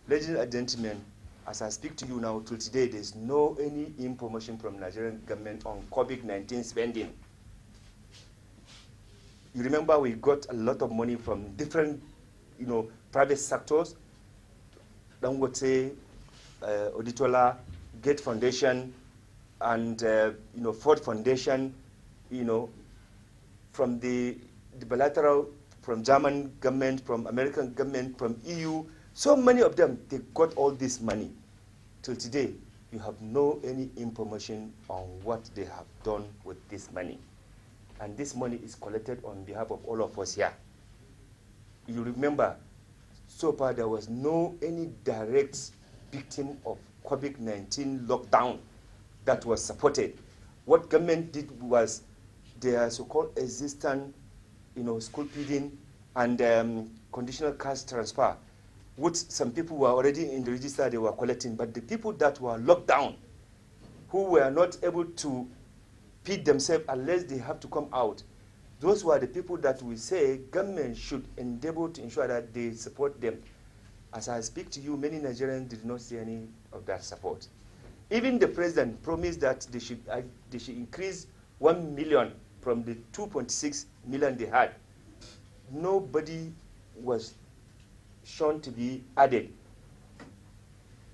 Ladies and gentlemen, as I speak to you now, till today, there's no any information from Nigerian government on COVID-19 spending. You remember we got a lot of money from different, private sectors. Dangote, Oditola, Gate Foundation, and Ford Foundation, from the bilateral, from German government, from American government, from EU. So many of them, they got all this money. Till today, you have no any information on what they have done with this money. And this money is collected on behalf of all of us here. You remember, so far there was no any direct victim of COVID-19 lockdown that was supported. What government did was their so-called existing, school feeding and conditional cash transfer, which some people were already in the register, they were collecting, but the people that were locked down, who were not able to feed themselves unless they have to come out, those were the people that we say government should endeavor to ensure that they support them. As I speak to you, many Nigerians did not see any of that support. Even the president promised that they should increase 1 million from the 2.6 million they had. Nobody was shown to be added.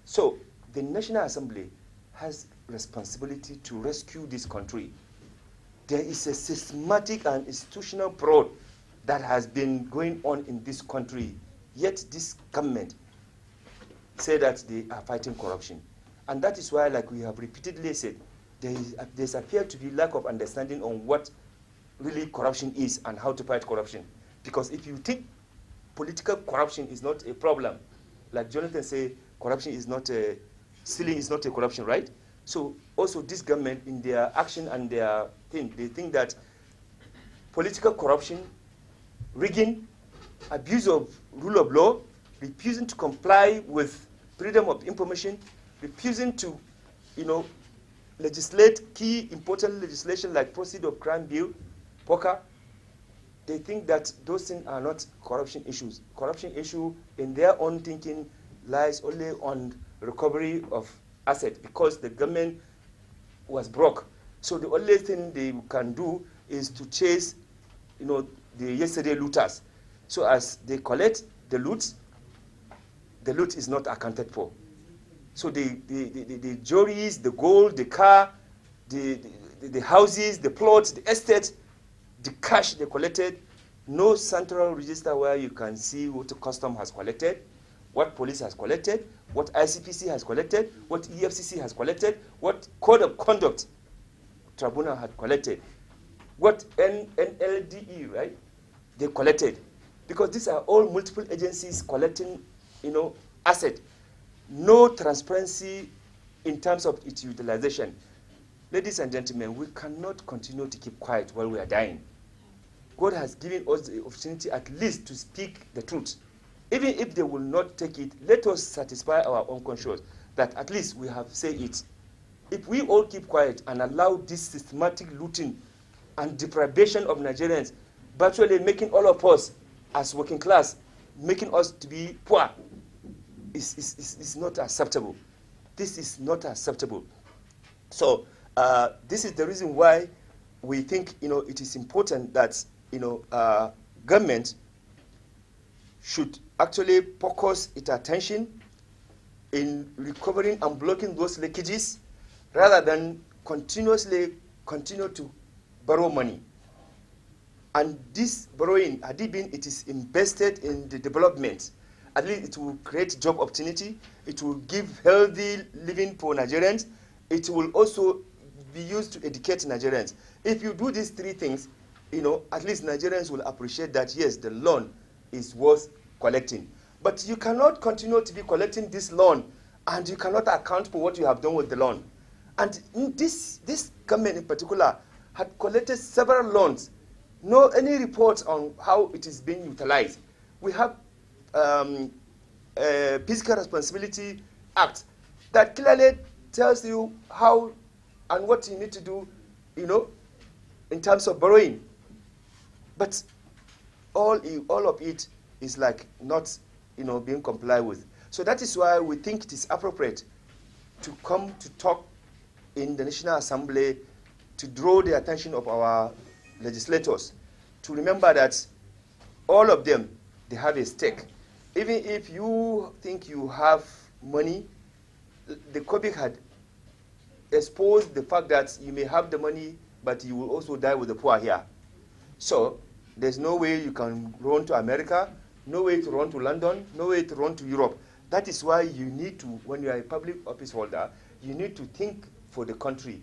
So the National Assembly has responsibility to rescue this country. There is a systematic and institutional fraud that has been going on in this country, yet this government say that they are fighting corruption. And that is why, like we have repeatedly said, there's appeared to be lack of understanding on what really corruption is and how to fight corruption. Because if you think political corruption is not a problem, like Jonathan said, corruption is not stealing is not a corruption, right? So also this government, in their action and their thing, they think that political corruption, rigging, abuse of rule of law, refusing to comply with freedom of information, refusing to, legislate key important legislation like Proceed of Crime Bill, POCA, they think that those things are not corruption issues. Corruption issue, in their own thinking, lies only on recovery of assets because the government was broke. So the only thing they can do is to chase, the yesterday looters. So as they collect the loot is not accounted for. So the jewelries, the gold, the car, the houses, the plots, the estates, the cash they collected, no central register where you can see what the custom has collected, what police has collected, what ICPC has collected, what EFCC has collected, what code of conduct tribunal had collected, what NLDE, right, they collected. Because these are all multiple agencies collecting, asset. No transparency in terms of its utilization. Ladies and gentlemen, we cannot continue to keep quiet while we are dying. God has given us the opportunity at least to speak the truth. Even if they will not take it, let us satisfy our own conscience that at least we have said it. If we all keep quiet and allow this systematic looting and deprivation of Nigerians, virtually making all of us as working class, making us to be poor, is not acceptable. This is not acceptable. So this is the reason why we think it is important that government should actually focus its attention in recovering and blocking those leakages rather than continue to borrow money. And this borrowing, it is invested in the development. At least it will create job opportunity. It will give healthy living for Nigerians. It will also be used to educate Nigerians. If you do these three things, at least Nigerians will appreciate that, yes, the loan is worth collecting. But you cannot continue to be collecting this loan and you cannot account for what you have done with the loan. And this government in particular had collected several loans. No any reports on how it is being utilized. We have a Fiscal Responsibility Act that clearly tells you how and what you need to do, in terms of borrowing. But all of it is like not, being complied with. So that is why we think it is appropriate to come to talk in the National Assembly to draw the attention of our legislators to remember that all of them, they have a stake. Even if you think you have money, the COVID had exposed the fact that you may have the money, but you will also die with the poor here. So there's no way you can run to America, no way to run to London, no way to run to Europe. That is why you need to, when you are a public office holder, you need to think for the country.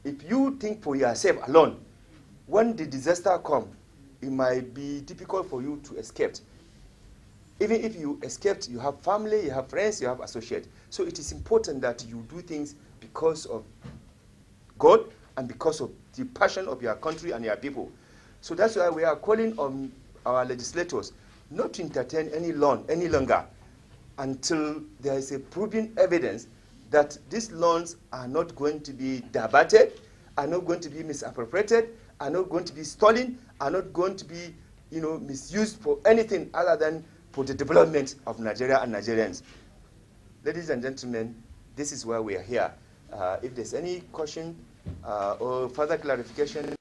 If you think for yourself alone, when the disaster comes, it might be difficult for you to escape. Even if you escaped, you have family, you have friends, you have associates. So it is important that you do things because of God and because of the passion of your country and your people. So that's why we are calling on our legislators not to entertain any longer until there is a proven evidence that these loans are not going to be diverted, are not going to be misappropriated, are not going to be stolen, are not going to be, misused for anything other than for the development of Nigeria and Nigerians. Ladies and gentlemen, this is why we are here. If there's any question or further clarification,